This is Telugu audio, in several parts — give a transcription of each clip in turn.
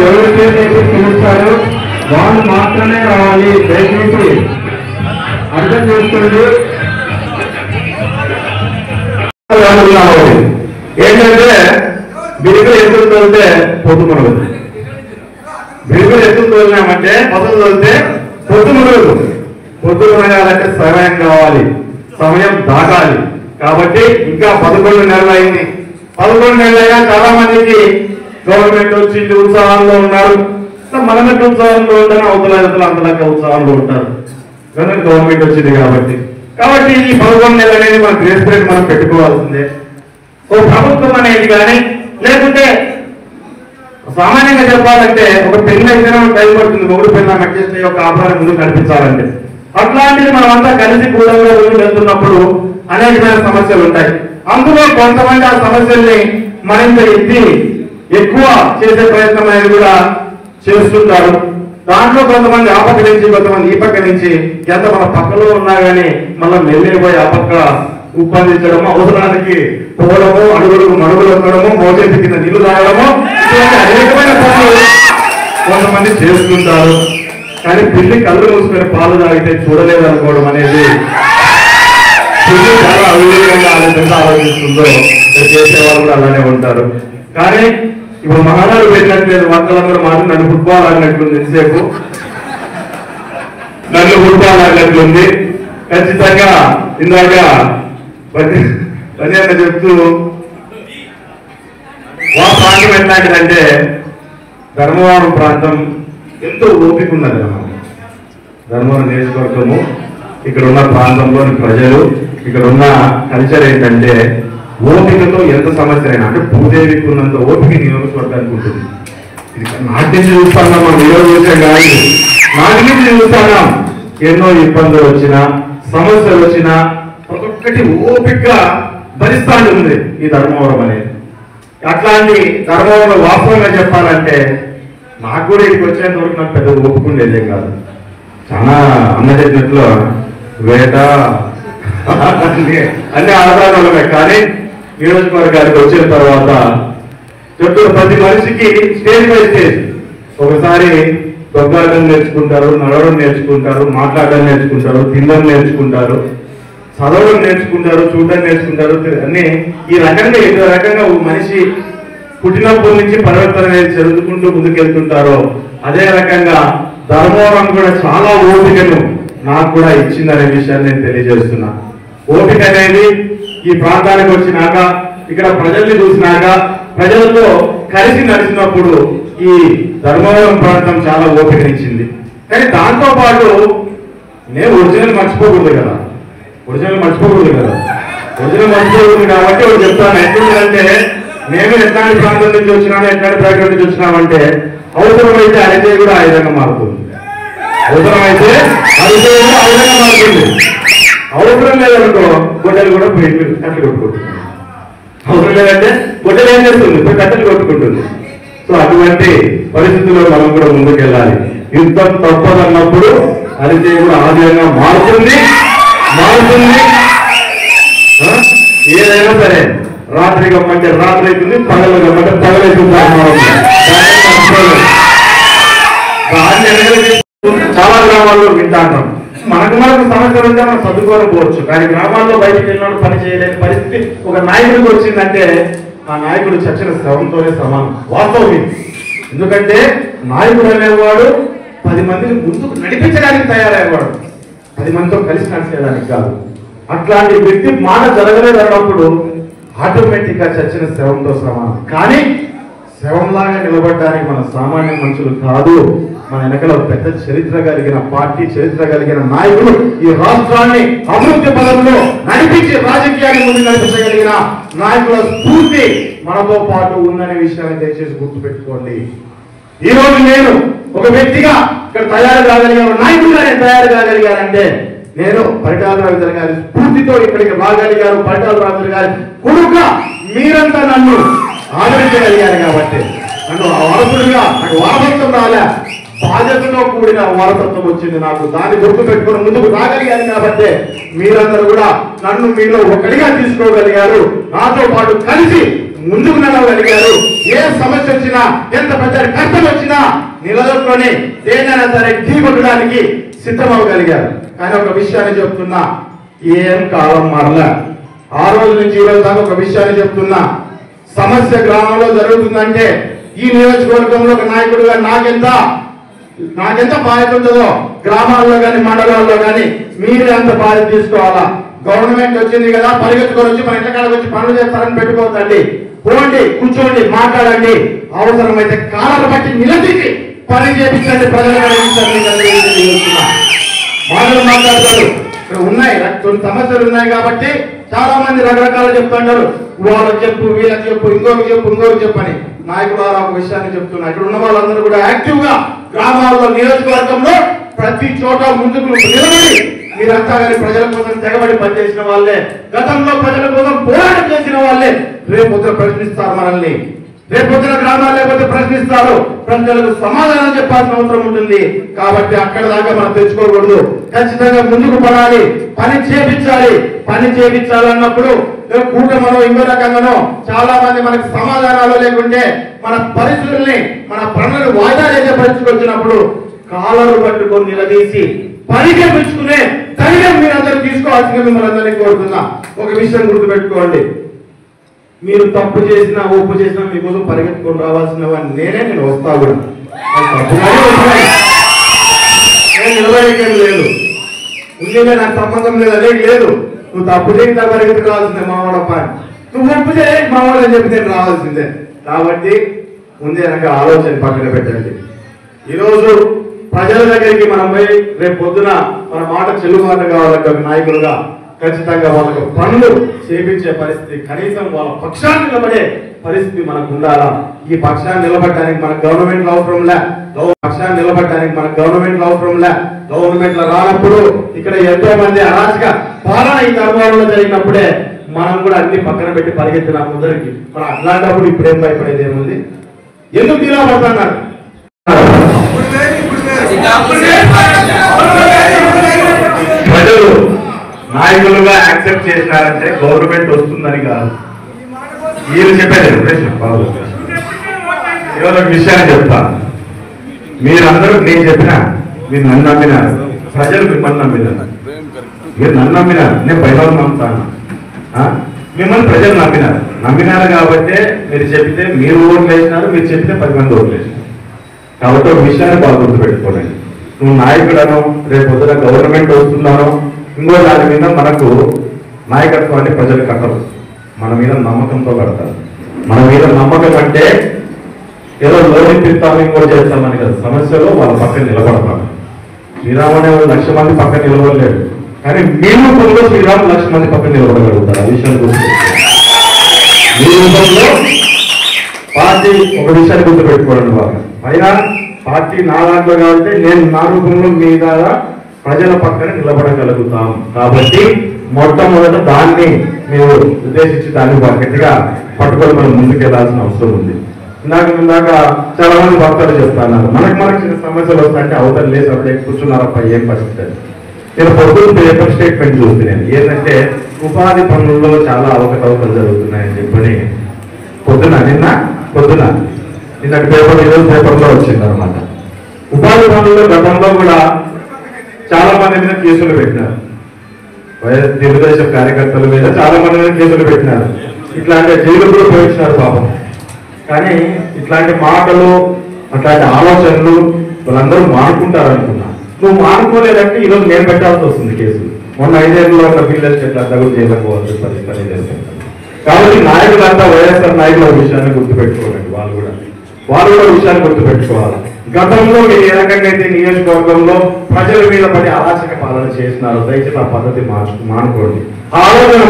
ఎవరికైతే పిలుస్తారో వాళ్ళు మాత్రమే రావాలి. దయచేసి అర్థం చేసుకోండి. ఏంటంటే బిరుగులు ఎత్తులు తోలితే పొద్దు మునగదు, బిరుగులు ఎత్తులు తోలినామంటే పొద్దు తోలితే పొద్దు మునగదు. పొద్దు మునగాలంటే సమయం కావాలి, సమయం దాటాలి. కాబట్టి ఇంకా 11 నెలలు అయింది. 11 నెలలైనా చాలా మందికి గవర్నమెంట్ వచ్చి ఉత్సాహంలో ఉన్నారు. మనకి ఉత్సాహంలో ఉంటారు, అవతల అంతలక్క ఉత్సాహంలో ఉంటారు. గవర్నమెంట్ వచ్చింది కాబట్టి ఈ 11 నెలలు అనేది మన గ్రేస్ పీరియడ్ మనం పెట్టుకోవాల్సిందే. ఓ ప్రభుత్వం అనేది కానీ లేకుంటే సామాన్యంగా చెప్పాలంటే ఒక పెళ్లి అయితే టైం పడుతుంది. మొగుడు పెళ్ళ అడ్జస్ట్ అయ్యి ఒక ఆభరణం ముందు కనిపించాలంటే అట్లాంటిది మనం అంతా కలిసి కూడా వెళ్తున్నప్పుడు అనేకమైన సమస్యలు ఉంటాయి. అందులో కొంతమంది ఆ సమస్యల్ని మరింత ఎక్కువ చేసే ప్రయత్నం అనేది కూడా చేస్తుంటారు. దాంట్లో కొంతమంది ఆ పక్క నుంచి, కొంతమంది ఈ పక్క నుంచి, ఎంత మన పక్కలో ఉన్నా కానీ మళ్ళీ మెల్లిపోయి ఆ పక్క ఉప్పందించడము, అవసరానికి పోవడము, అడుగులకు మడుగులు ఎక్కడము, మోచేతి కింద నీళ్లు తాగడము, ఇటువంటి అనేకమైన పనులు కొంతమంది చేస్తుంటారు. కానీ పిల్లి కళ్ళు మూసుకొని పాలు తాగితే చూడలేదు అనుకోవడం అనేది పిల్లి చాలా అవివేకంగా ఆలోచిస్తుందో చేసేవాళ్ళు కూడా అలానే ఉంటారు. కానీ ఇప్పుడు మహానాడు పెట్టినట్లేదు, వార్తలందరూ మాత్రం నన్ను ఫుట్బాల్ ఆడినట్లుంది. ఎంతసేపు నన్ను ఫుట్బాల్ ఆడినట్లుంది. ఖచ్చితంగా ఇందాక పని చెప్తూ ఆ ప్రాంతం ఎట్లాంటిదంటే ధర్మవరం ప్రాంతం ఎంతో ఓపిక ఉన్నది. ధర్మవరం నియోజకవర్గము, ఇక్కడ ఉన్న ప్రాంతంలోని ప్రజలు, ఇక్కడ ఉన్న కల్చర్ ఏంటంటే ఓపికతో ఎంత సమస్య అయినా, అంటే భూదేవికి ఉన్నంత ఓపిక నియోజకవర్గానికి ఉంటుంది. నాటి నుంచి చూస్తున్నాం, మనం నియోజకవర్గం కాదు, నాటి నుంచి చూస్తున్నాం. ఎన్నో ఇబ్బందులు వచ్చినా, సమస్యలు వచ్చినా ఒక్కొక్కటి ఓపికగా భరిస్తా ఉంది ఈ ధర్మవరం అనేది. అట్లాంటి ధర్మవరంలో వాస్తవంగా చెప్పాలంటే నాకు కూడా ఇక్కడికి వచ్చేంత వరకు నాకు పెద్ద ఓపుకుండేదేం కాదు. చాలా అన్న చెప్పినట్లు వేట అన్ని ఆధారాలమే. కానీ నియోజకవర్గానికి వచ్చిన తర్వాత చెప్తున్న ప్రతి మనిషికి స్టేజ్ బై స్టేజ్ ఒకసారి దొంగడం నేర్చుకుంటారు, నడవడం నేర్చుకుంటారు, మాట్లాడడం నేర్చుకుంటారు, తినడం నేర్చుకుంటారు, చదవడం నేర్చుకుంటారు, చూడడం నేర్చుకుంటారు. అన్ని ఈ రకంగా ఏ రకంగా మనిషి పుట్టినప్పటి నుంచి పరివర్తన అనేది చదువుకుంటూ ముందుకెళ్తుంటారో అదే రకంగా ధర్మవరం కూడా చాలా ఓపికను నాకు కూడా ఇచ్చిందనే విషయాన్ని నేను తెలియజేస్తున్నా. ఓపిక అనేది ఈ ప్రాంతానికి వచ్చినాక, ఇక్కడ ప్రజల్ని చూసినాక, ప్రజలతో కలిసి నడిచినప్పుడు ఈ ధర్మవరం ప్రాంతం చాలా ఓపికనిచ్చింది. కానీ దాంతో పాటు నేను ఒరిజినల్ మర్చిపోకూడదు కదా, ఒరిజినల్ మర్చిపోకూడదు కాబట్టి ఒకటి చెప్తాను. ఎట్లుందంటే మేము ఎట్లాంటి ప్రాంతం నుంచి వచ్చినాము, ఎట్లాంటి బ్యాక్గ్రౌండ్ నుంచి వచ్చినామంటే అవసరమైతే అరిచే కూడా ఆ విధంగా మారుతుంది, అవసరమైతే అరిచే కూడా ఆ విధంగా మారుతుంది. అవసరం లేదనుకో గొడ్డలు కూడా కట్టెలు కొట్టుకుంటుంది. అవసరం లేదంటే గొడ్డలు ఏం చేస్తుంది, కట్టెలు కొట్టుకుంటుంది. సో అటువంటి పరిస్థితుల్లో మనం కూడా ముందుకెళ్ళాలి. యుద్ధం తప్పదన్నప్పుడు అరిచే కూడా ఆ విధంగా మారుతుంది. ఏదైనా సరే రాత్రి గమ్మంటే రాత్రి అవుతుంది, పగలు గమ్మంటే పగలవుతుంది. చాలా గ్రామాల్లో వింటాంటాం. మనకు సమస్యలు ఉంటే మనం చదువుకోకపోవచ్చు, కానీ గ్రామాల్లో బయటకు వెళ్ళినప్పుడు పని చేయలేని పరిస్థితి ఒక నాయకుడికి వచ్చిందంటే ఆ నాయకుడు చచ్చిన శవంతోనే సమానం. వాస్తవం. ఎందుకంటే నాయకుడు అనేవాడు 10 మందిని ముందుకు నడిపించడానికి తయారయ్యేవాడు, 10 మందితో కలిసి నడిచేయడానికి కాదు. అట్లాంటి వ్యక్తి మాట జరగలేదు అన్నప్పుడు ఆటోమేటిక్ గా చచ్చిన శవంతో సమానం. కానీ శవంలాగా నిలబడడానికి మన సామాన్య మనుషులు కాదు, మన వెనకల పెద్ద చరిత్ర కలిగిన పార్టీ, చరిత్ర కలిగిన నాయకులు ఈ రాష్ట్రాన్ని అభివృద్ధి పదంలో నడిపించి రాజకీయాన్ని ముందు నడిపించగలిగిన నాయకుల స్ఫూర్తి మనతో పాటు ఉందనే విషయాన్ని దయచేసి గుర్తుపెట్టుకోండి. ఈ రోజు నేను ఒక వ్యక్తిగా ఇక్కడ తయారు కాగలిగాను, నాయకుడిగా నేను తయారు కాగలిగానంటే నేను పరిటాల రవీంద్ర గారి స్ఫూర్తితో ఇక్కడికి రాగలిగాను. పరిటాల రవీంద్ర గారి కొడుకుగా మీరంతా నన్ను ఆదరించగలిగారు కాబట్టి, నన్ను వారసుడిగా నాకు వారసత్వం రాలే, బాధ్యతతో కూడిన వారసత్వం వచ్చింది నాకు. దాన్ని గుర్తు పెట్టుకుని ముందుకు రాగలిగాను కాబట్టి మీరందరూ కూడా నన్ను మీలో ఒకటిగా తీసుకోగలిగారు, నాతో పాటు కలిసి ముందుకు నడవగలిగారు. ఏ సమస్య వచ్చినా, ఎంత పెద్ద కష్టం వచ్చినా నిలదొక్కుని దేనైనా సరే ఢీకొట్టడానికి సిద్ధమవగలిగారు. కానీ ఒక విషయాన్ని చెప్తున్నా, ఏం కాలం మారలే. ఆ రోజు నుంచి ఈ రోజు దాకా ఒక విషయాన్ని చెప్తున్నా, సమస్య గ్రామంలో జరుగుతుందంటే ఈ నియోజకవర్గంలో ఒక నాయకుడుగా నాకెంత బాధ్యత ఉంటుందో గ్రామాల్లో కానీ మండలాల్లో కానీ మీరే అంత బాధ్యత తీసుకోవాలా. గవర్నమెంట్ వచ్చింది కదా, పరిగెత్తుకొని వచ్చి మన ఇంటికాడకు వచ్చి పనులు చేస్తారని పెట్టుకోవద్దండి. పోండి, కూర్చోండి, మాట్లాడండి, అవసరమైతే కాలాలు బట్టి నిలదీసి పని చేపించండి. ప్రజలు మాట్లాడతారు. ఇక్కడ ఉన్నాయి కొన్ని సమస్యలు ఉన్నాయి కాబట్టి చాలా మంది రకరకాలు చెప్తుంటారు. వాళ్ళకి చెప్పు, వీళ్ళకి చెప్పు, ఇంకొకటి చెప్పు అని. నాయకుడు ఒక విషయాన్ని చెప్తున్నా, ఇక్కడ ఉన్న వాళ్ళందరూ కూడా యాక్టివ్ గా గ్రామాల్లో నియోజకవర్గంలో ప్రతి చోట ముందుకు నిలబడి మీరంతా కానీ ప్రజల కోసం తెగబడి పనిచేసిన వాళ్ళే, గతంలో ప్రజల కోసం పోరాటం చేసిన వాళ్ళే రేపొద్దున ప్రశ్నిస్తారు మనల్ని. రేపొద్దున గ్రామాలు లేకపోతే ప్రశ్నిస్తారు, ప్రజలకు సమాధానం చెప్పాల్సిన అవసరం ఉంటుంది. కాబట్టి అక్కడ దాకా మనం తెచ్చుకోకూడదు, ఖచ్చితంగా ముందుకు పడాలి, పని చేపించాలన్నప్పుడు కూటమనో ఇంకో రకంగానో చాలా మంది మనకి సమాధానాలు లేకుంటే మన పరిస్థితుల్ని, మన పనులను వాయిదా చేసే పరిస్థితికి వచ్చినప్పుడు కాలరు పట్టుకొని నిలదీసి పని చేపించుకునే ధైర్యం మీరందరూ తీసుకోవాల్సిందిగా మిమ్మల్ని అందరినీ కోరుతున్నా. ఒక విషయం గుర్తుపెట్టుకోండి, మీరు తప్పు చేసినా ఒప్పు చేసినా మీకోసం పరిగెత్తుకొని రావాల్సిన వాడిని నేను వస్తా కూడా. నేను నిలబడేకేం లేదు, ఉండే నాకు సంబంధం లేదు, అనేది లేదు. నువ్వు తప్పు చేసి పరిగెత్తుకు రావాల్సిందే మావాడప్ప, నువ్వు ఒప్పు చేయ మావాడు అని చెప్పి నేను రావాల్సిందే. కాబట్టి ముందే నాకు ఆలోచన పక్కన పెట్టండి. ఈరోజు ప్రజల దగ్గరికి మనం పోయి రేపు పొద్దున మన మాట చెల్లుబాటు కావాలంటే ఒక నాయకులుగా ఖచ్చితంగా వాళ్ళకు పనులు చేపించే పరిస్థితి, కనీసం వాళ్ళ పక్షాన్ని నిలబడే పరిస్థితి మనకు ఉండాలా. ఈ పక్షాన్ని నిలబడటానికి మనకు గవర్నమెంట్ అవసరం లే. గవర్నమెంట్ రానప్పుడు ఇక్కడ ఎంతో మంది అరాచక పాలన ఈ ధర్మాలలో జరిగినప్పుడే మనం కూడా అన్ని పక్కన పెట్టి పరిగెత్తిన ముందరికి. మనం అట్లాంటప్పుడు ఇప్పుడేం భయపడేది ఏముంది? ఎందుకు ఇలా పడుతున్నారు? ప్రజలు నాయకులుగా యాక్సెప్ట్ చేసినారంటే గవర్నమెంట్ వస్తుందని కాదు. వీళ్ళు చెప్పేది ఏదో ఒక విషయాన్ని చెప్తా. మీరందరూ నేను చెప్పినా మీరు నన్ను నమ్మినారు, ప్రజలు మిమ్మల్ని నమ్మినారు. మీరు నన్ను నమ్మినారు, నేను పైన నమ్ముతాను. మిమ్మల్ని ప్రజలు నమ్మినారు కాబట్టి మీరు చెప్తే మీరు ఓట్లు వేసినారు, మీరు చెప్తే 10 మంది ఓట్లు వేసినారు. కాబట్టి ఒక విషయాన్ని బాగా గుర్తుపెట్టుకోండి. నువ్వు నాయకుడను, రేపు పొద్దున గవర్నమెంట్ వస్తున్నానో ఇంకో దాని మీద మనకు నాయకత్వాన్ని ప్రజలు కట్టరు, మన మీద నమ్మకంతో కడతారు. మన మీద నమ్మకం అంటే ఏదో లోనిపిస్తాము ఇంకో చేస్తామని కదా, సమస్యలో వాళ్ళ పక్కన నిలబడతారు. శ్రీరామ్ అనే 1,00,000 మంది పక్కన నిలబడలేడు, కానీ మీ రూపంలో శ్రీరామ్ 1,00,000 మంది పక్కన నిలబడగలుగుతారు. ఆ విషయాన్ని గుర్తుపెట్టుకోండి. మీ రూపంలో పార్టీ ఒక విషయాన్ని గుర్తుపెట్టుకోండి. బాగా అయినా పార్టీ నా దాంట్లో కాబట్టి నేను నా రూపంలో మీ ద్వారా ప్రజల పక్కన నిలబడగలుగుతాం. కాబట్టి మొట్టమొదట దాన్ని మీరు ఉద్దేశించి దాన్ని గట్టిగా పట్టుకొని మనం ముందుకెళ్లాల్సిన అవసరం ఉంది. ఇందాక చాలా మంది భక్తులు చెప్తాను, మనకు చిన్న సమస్యలు వస్తాయంటే అవతల లేసి అప్పుడే కూర్చున్నారప్ప ఏం పరిస్థితి. నేను పొద్దున్న పేపర్ స్టేట్మెంట్ చూస్తున్నాను, ఏంటంటే ఉపాధి పనుల్లో చాలా అవకతవకలు జరుగుతున్నాయని చెప్పని పొద్దున నిన్నటి పేపర్ ఈరోజు పేపర్లో వచ్చింది అనమాట. ఉపాధి పనుల్లో గతంలో కూడా చాలా మంది మీద కేసులు పెట్టినారు, తెలుగుదేశం కార్యకర్తల మీద చాలా మంది మీద కేసులు పెట్టినారు. ఇట్లాంటి జైలు కూడా పోయించినారు పాపం. కానీ ఇట్లాంటి మాటలు, అట్లాంటి ఆలోచనలు వాళ్ళందరూ మానుకుంటారు అనుకున్నా. నువ్వు మానుకోలేదంటే ఈరోజు నేను పెట్టాల్సి వస్తుంది కేసులు. మొన్న 5 ఏళ్ళలో ఉన్న పిల్లలకి ఎట్లా దగ్గర చేయలేకపోవచ్చు పరిస్థితి జరుగుతుంది. కాబట్టి నాయకులంతా వైఎస్ఆర్ నాయకుల విషయాన్ని గుర్తుపెట్టుకోవాలండి. వాళ్ళు కూడా విషయాన్ని గుర్తుపెట్టుకోవాలి. గతంలో మీరు ఏ రకంగా అయితే నియోజకవర్గంలో ప్రజల మీద పడి అరాచక పాలన చేసినారో దయచేసి ఆ పద్ధతి మానుకోండి, ఆలోచన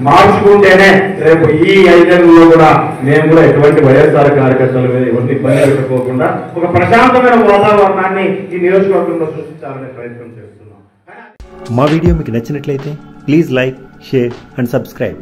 మార్చుకుంటేనే రేపు ఈ 5 ఏళ్ళలో కూడా మేము కూడా ఎటువంటి వైఎస్ఆర్ కార్యకర్తల మీద ఎవరిని ఇబ్బంది పెట్టుకోకుండా ఒక ప్రశాంతమైన వాతావరణాన్ని ఈ నియోజకవర్గంలో సృష్టించాలనే ప్రయత్నం చేస్తున్నాం. మా వీడియో మీకు నచ్చినట్లయితే please like, share and subscribe.